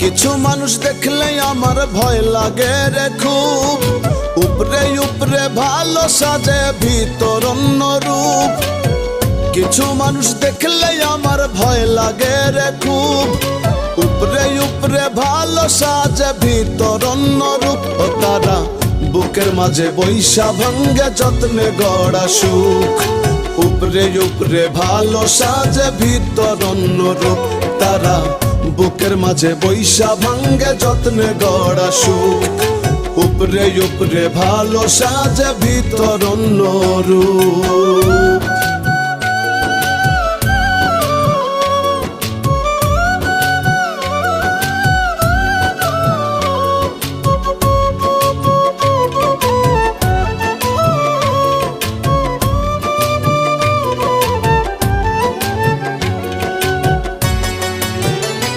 কিছু মানুষ দেখলে আমার ভয় লাগে রে খুব, উপরে উপরে ভালো সাজে ভিতর অন্য রূপ। কিছু মানুষ দেখলে আমার ভয় লাগে রে খুব, উপরে উপরে ভালো সাজে ভিতর অন্য রূপ। ও তারা বুকের মাঝে বৈশা ভাঙ্গে যত্নে গড়া সুখ, উপরে উপরে ভালো সাজে ভিতর অন্য রূপ। তারা বুকের মাঝে বৈশা ভাঙ্গে যত্নে গড়া সুখ, উপরে উপরে ভালো সাজে ভিতর অন্য রূপ।